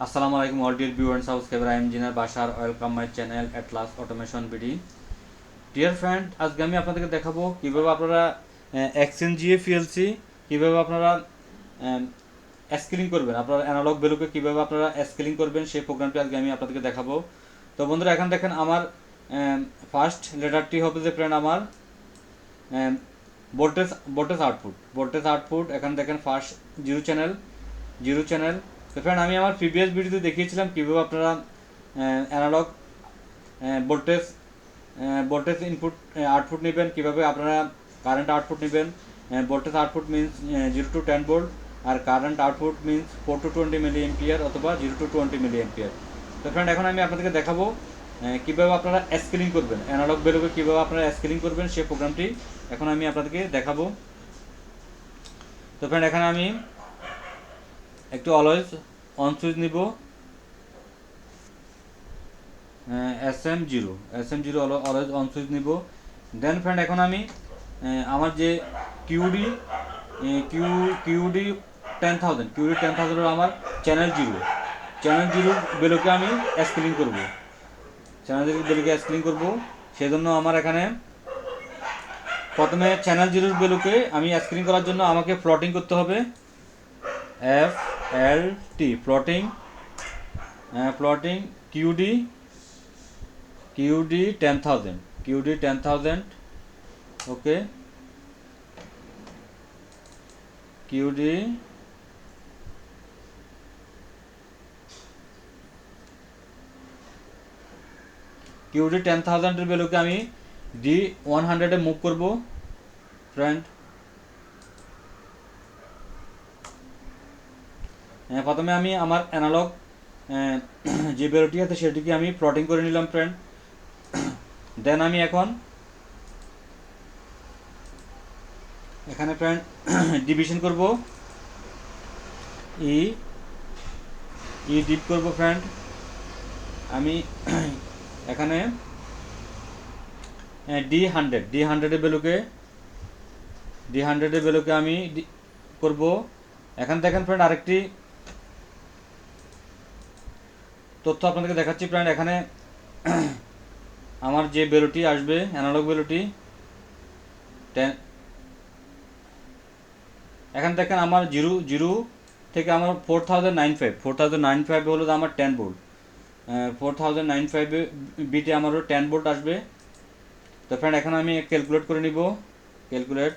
আসসালামু আলাইকুম all dear viewers and subscribers. I am Engineer Bashar. Welcome my channel Atlas Automation BD. Dear friend, আজকে আমি আপনাদেরকে দেখাবো কীভাবে আপনারা এক্সএনজিএ পিএলসি কীভাবে আপনারা স্কেলিং করবেন, আপনার অ্যানালগ ভ্যালুকে কীভাবে আপনারা স্কেলিং করবেন সেই প্রোগ্রামটি আজকে আমি আপনাদেরকে দেখাবো। তো বন্ধুরা, এখন দেখেন আমার ফার্স্ট লেটারটি হবে যে ফ্রেন্ড আমার ভোল্টেজ আউটপুট। এখানে দেখেন ফার্স্ট জিরো চ্যানেল। তো ফ্রেন্ড, আমি আমার প্রিভিয়াস ভিডিওতে দেখিয়েছিলাম কীভাবে আপনারা analog voltage voltage input output নেবেন, কীভাবে আপনারা কারেন্ট আউটপুট নেবেন। Voltage output means 0 to 10 volt, আর current output means 4 to 20 milli ampere অথবা 0 to 20 মিলি এম্পিয়ার। তো ফ্রেন্ড, এখন আমি আপনাদেরকে দেখাবো কীভাবে আপনারা স্কেলিং করবেন, অ্যানালগ ভ্যালুকে কীভাবে আপনারা স্কেলিং করবেন সেই প্রোগ্রামটি এখন আমি আপনাদেরকে দেখাবো। তো ফ্রেন্ড, এখানে আমি একটু অলওয়েজ অন সুইচ নিব, SM0 অলওয়েজ অন সুইচ নিব। দেন ফ্রেন্ড, এখন আমি আমার যে কিউডি কিউডি 10,000 আমার চ্যানেল জিরো ভ্যালুকে আমি স্কেলিং করব। সেই জন্য আমার এখানে প্রথমে চ্যানেল জিরোর ভ্যালুকে আমি স্কেলিং করার জন্য আমাকে প্লটিং করতে হবে। FLT প্লটিং কিউডি 10,000 ওকে। কিউডি 10,000 এর ভ্যালুকে আমি D100 মুভ করব ফ্রেন্ড। প্রথমে আমি আমার অ্যানালগ যে ভ্যালুটি আছে সেটিকে আমি প্লটিং করে নিলাম ফ্রেন্ড। দেন আমি এখানে ফ্রেন্ড ডিভিশন করব, ই ডিপ করব ফ্রেন্ড। আমি এখানে D100 এর ভ্যালুকে আমি করব। এখানে দেখেন ফ্রেন্ড, আরেকটি তথ্য আপনাদেরকে দেখাচ্ছি ফ্রেন্ড। এখানে আমার যে ভ্যালুটি আসবে অ্যানালগ ভ্যালুটি এখানে দেখেন আমার জিরো থেকে আমার 4095 হলো আমার 10 ভোল্ট। 4095 বিটে আমারও 10 ভোল্ট আসবে। তো ফ্রেন্ড, এখন আমি ক্যালকুলেট করে নিব। Calculate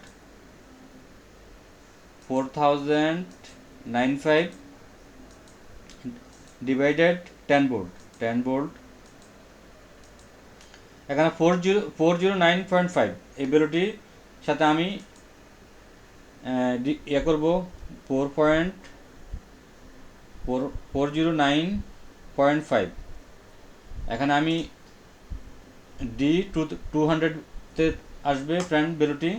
4095 divided 10 volt. এখানে 409.5 এই ভ্যালুটির সাথে আমি করব 409.5। এখানে আমি D200 আসবে ফ্রেন্ড ভ্যালুটি।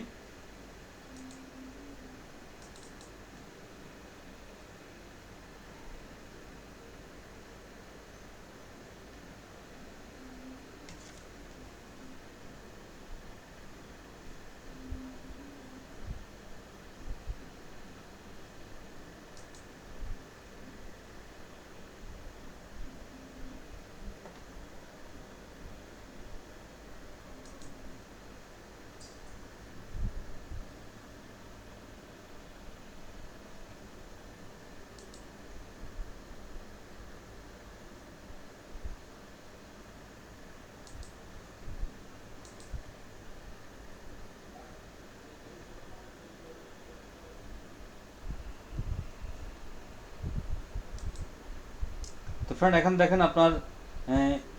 তো ফ্রেন্ড, এখন দেখেন আপনার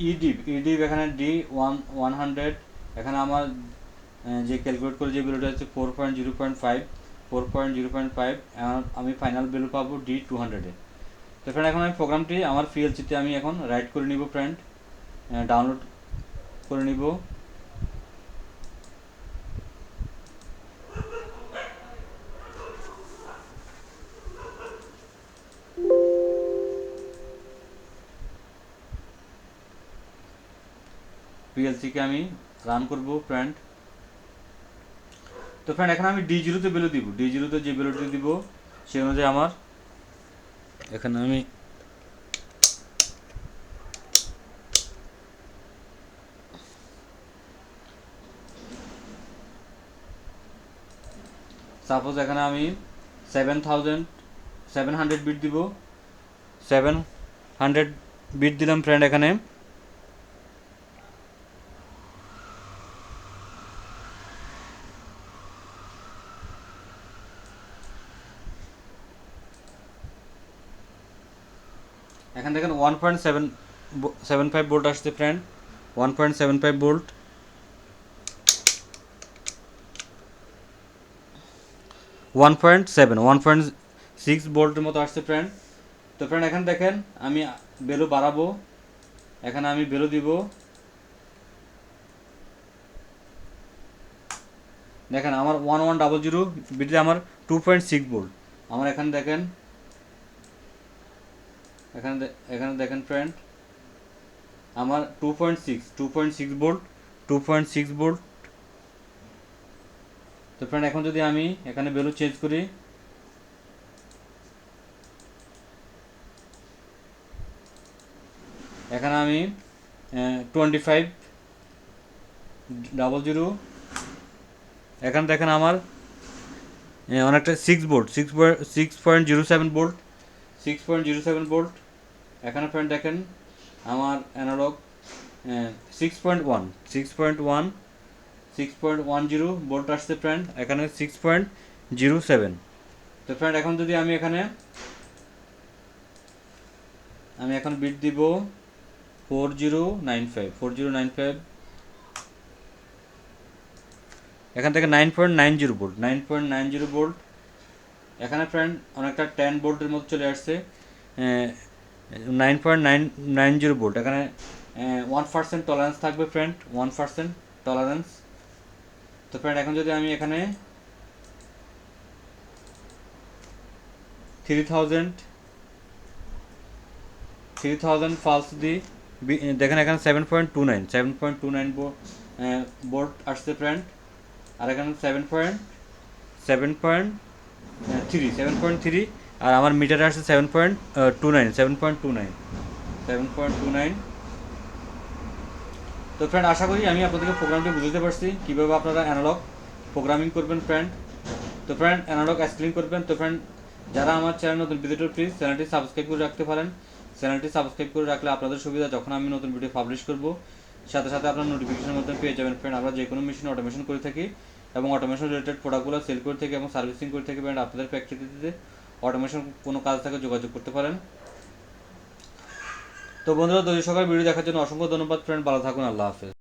ইডিপ এখানে D100। এখানে আমার যে ক্যালকুলেট করে যে ভ্যালুটা হচ্ছে 4.0.5। আমি ফাইনাল ভ্যালু পাবো D200। তো ফ্রেন্ড, এখন আমি প্রোগ্রামটি আমার পিএলসিতে আমি এখন রাইট করে নিব ফ্রেন্ড, ডাউনলোড করে নিব। পিএলসিকে আমি রান করব ফ্রেন্ড। তো ফ্রেন্ড, এখন আমি D0-তে ভ্যালু দিব। D0-তে যে ভ্যালুটি দিব সেই অনুযায়ী আমার এখানে আমি সাপোজ এখানে আমি 700 বিট দিব, 700 বিট দিলাম ফ্রেন্ড। এখানে এখানে দেখেন 1.75 ভোল্ট আসছে ফ্রেন্ড, 1.75 ভোল্ট। 1.6 ভোল্টের মতো আসছে ফ্রেন্ড। তো ফ্রেন্ড এখানে দেখেন আমি ভ্যালু বাড়াবো, এখানে আমি ভ্যালু দিব, দেখেন আমার 1100 বিটে আমার 2.6 ভোল্ট। আমার এখানে দেখেন, এখানে দেখেন ফ্রেন্ড আমার 2.6 ভোল্ট, 2.6 ভোল্ট। তো ফ্রেন্ড এখন যদি আমি এখানে ভ্যালু চেঞ্জ করি, এখানে আমি 2500, এখানে দেখেন আমার অনেকটা 6 ভোল্ট, 6.07 ভোল্ট, 6.07 ভোল্ট। এখানে ফ্রেন্ড দেখেন আমার অ্যানালগ 6.10 ভোল্ট আসছে ফ্রেন্ড, এখানে 6.07। তো ফ্রেন্ড এখন যদি আমি এখন বিট দিব 4095, এখান থেকে 9.90 ভোল্ট, 9.90 ভোল্ট। এখানে ফ্রেন্ড অনেকটা 10 ভোল্টের মতো চলে আসছে, 9.990 ভোল্ট। এখানে 1% টলারেন্স থাকবে ফ্রেন্ড, 1% টলারেন্স। তো ফ্রেন্ড এখন যদি আমি এখানে 3000 পালস দিই, দেখেন এখানে 7.29 ভোল্ট আসছে ফ্রেন্ড। আর এখানে 7.3, আর আমার মিটারে আসছে 7.29। তো ফ্রেন্ড আশা করি আমি আপনাদেরকে প্রোগ্রামটি বুঝতে পারছি কীভাবে আপনারা অ্যানালগ প্রোগ্রামিং করবেন ফ্রেন্ড। তো ফ্রেন্ড অ্যানালগ স্কেলিং করবেন। তো ফ্রেন্ড যারা আমার চ্যানেল নতুন ভিজিটর, প্লিজ চ্যানেলটি সাবস্ক্রাইব করে রাখতে পারেন। চ্যানেলটি সাবস্ক্রাইব করে রাখলে আপনাদের সুবিধা, যখন আমি নতুন ভিডিও পাবলিশ করব সাথে সাথে আপনার নোটিফিকেশনের মধ্যে পেয়ে যাবেন ফ্রেন্ড। আমরা যে কোনো মেশিন অটোমেশন করে থাকি এবং অটোমেশন রিলেটেড প্রোডাক্টগুলো সেল করে থাকি এবং সার্ভিসিং করে থাকি ফ্রেন্ড। আপনাদের ফ্যাক্টরিতে অটোমেশন কোনো কাজ থাকে যোগাযোগ করতে পারেন। তো বন্ধুরা, দৈনিক সকাল ভিডিও দেখার জন্য অসংখ্য ধন্যবাদ ফ্রেন্ড, ভালো থাকুন, আল্লাহ হাফেজ।